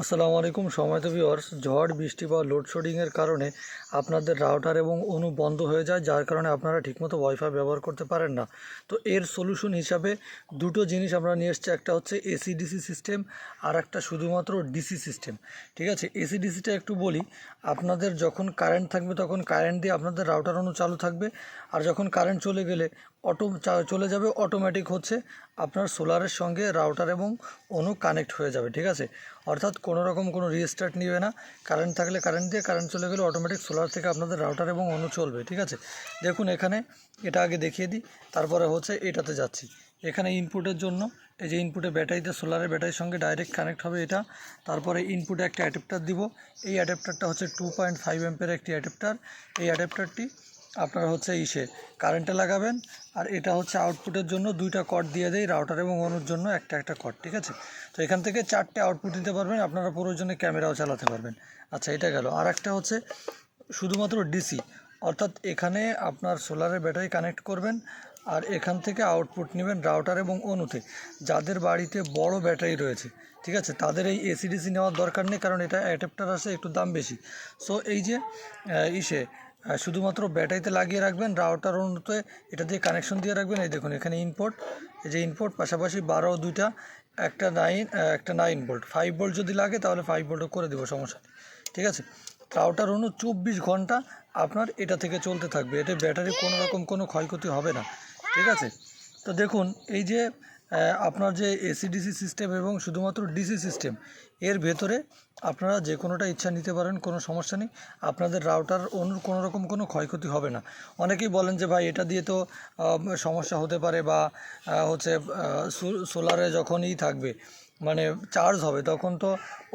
আসসালামু আলাইকুম সম্মানিত ভিউয়ার্স। ঝড় বৃষ্টি বা লোডশেডিংয়ের কারণে আপনাদের রাউটার এবং অনু বন্ধ হয়ে যায়, যার কারণে আপনারা ঠিকমতো ওয়াইফাই ব্যবহার করতে পারেন না। তো এর সলিউশন হিসাবে দুটো জিনিস আমরা নিয়ে এসেছি। একটা হচ্ছে এসি ডিসি সিস্টেম, আর একটা শুধুমাত্র ডিসি সিস্টেম। ঠিক আছে, এসি ডিসিটা একটু বলি। আপনাদের যখন কারেন্ট থাকবে তখন কারেন্ট দিয়ে আপনাদের রাউটার অনু চালু থাকবে, আর যখন কারেন্ট চলে গেলে চলে যাবে অটোমেটিক হচ্ছে আপনার সোলারের সঙ্গে রাউটার এবং অনু কানেক্ট হয়ে যাবে। ঠিক আছে, অর্থাৎ কোনো রকম কোনো রিস্টার্ট নেবে না। কারেন্ট থাকলে কারেন্ট দিয়ে, কারেন্ট চলে গেলে অটোমেটিক সোলার থেকে আপনাদের রাউটার এবং অনু চলবে। ঠিক আছে, দেখুন এখানে এটা আগে দেখিয়ে দিই, তারপরে হচ্ছে এটাতে যাচ্ছি। এখানে ইনপুটের জন্য এই যে ইনপুটে ব্যাটারিতে, সোলারের ব্যাটারির সঙ্গে ডাইরেক্ট কানেক্ট হবে এটা। তারপরে ইনপুটে একটা অ্যাডাপ্টার দিব। এই অ্যাডাপ্টারটা হচ্ছে 2.5 অ্যাম্পের একটি অ্যাডাপ্টার। এই অ্যাডাপ্টারটি আপনারা হচ্ছে কারেন্টে লাগাবেন। আর এটা হচ্ছে আউটপুটের জন্য দুইটা কর্ড দিয়ে দেয়, রাউটার এবং অনুর জন্য একটা একটা কর্ড। ঠিক আছে, তো এখান থেকে 4টে আউটপুট নিতে পারবেন, আপনারা প্রয়োজনে ক্যামেরাও চালাতে পারবেন। আচ্ছা, এটা গেল। আর একটা হচ্ছে শুধুমাত্র ডিসি, অর্থাৎ এখানে আপনার সোলারের ব্যাটারি কানেক্ট করবেন আর এখান থেকে আউটপুট নেবেন রাউটার এবং অনুতে। যাদের বাড়িতে বড় ব্যাটারি রয়েছে, ঠিক আছে, তাদের এই এসিডিসি নেওয়ার দরকার নেই, কারণ এটা অ্যাডাপ্টার আসে, একটু দাম বেশি। সো এই যে শুধুমাত্র ব্যাটারিতে লাগিয়ে রাখবেন, রাউটার অনুতে এটা দিয়ে কানেকশন দিয়ে রাখবেন। এই দেখুন এখানে ইনপুট, এই যে ইনপুট, পাশাপাশি 12 দুইটা, একটা 9 ভোল্ট, 5 ভোল্ট যদি লাগে তাহলে 5 ভোল্টও করে দেবো, সমস্যা নেই। ঠিক আছে, রাউটার অনু 24 ঘন্টা আপনার এটা থেকে চলতে থাকবে, এতে ব্যাটারি কোনো রকম কোনো ক্ষয়ক্ষতি হবে না। ঠিক আছে, তো দেখুন এই যে আপনার যে এসিডিসি সিস্টেম এবং শুধুমাত্র ডিসি সিস্টেম, এর ভেতরে আপনারা যে কোনোটা ইচ্ছা নিতে পারেন, কোনো সমস্যা নেই। আপনাদের রাউটার অনুর কোনো রকম কোনো ক্ষয়ক্ষতি হবে না। অনেকেই বলেন যে ভাই এটা দিয়ে তো সমস্যা হতে পারে, বা হচ্ছে সোলারে যখনই থাকবে মানে চার্জ হবে তখন তো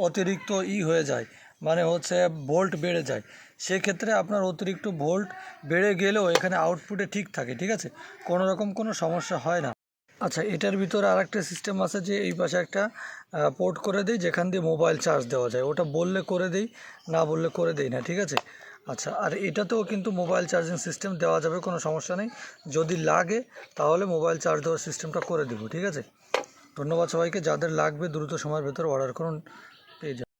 অতিরিক্ত হয়ে যায়, মানে হচ্ছে ভোল্ট বেড়ে যায়। সেক্ষেত্রে আপনার অতিরিক্ত ভোল্ট বেড়ে গেলেও এখানে আউটপুটে ঠিক থাকে। ঠিক আছে, কোনো রকম কোনো সমস্যা হয় না। আচ্ছা, এটার ভিতরে আর একটা সিস্টেম আছে যে এই পাশে একটা পোর্ট করে দেই, যেখান দিয়ে মোবাইল চার্জ দেওয়া যায়। ওটা বললে করে দেই, না বললে করে দেই না। ঠিক আছে, আচ্ছা, আর এটাতেও কিন্তু মোবাইল চার্জিং সিস্টেম দেওয়া যাবে, কোনো সমস্যা নেই। যদি লাগে তাহলে মোবাইল চার্জ দেওয়ার সিস্টেমটা করে দেবো। ঠিক আছে, ধন্যবাদ সবাইকে। যাদের লাগবে দ্রুত সময়ের ভেতর অর্ডার করুন, পেয়ে যাবেন।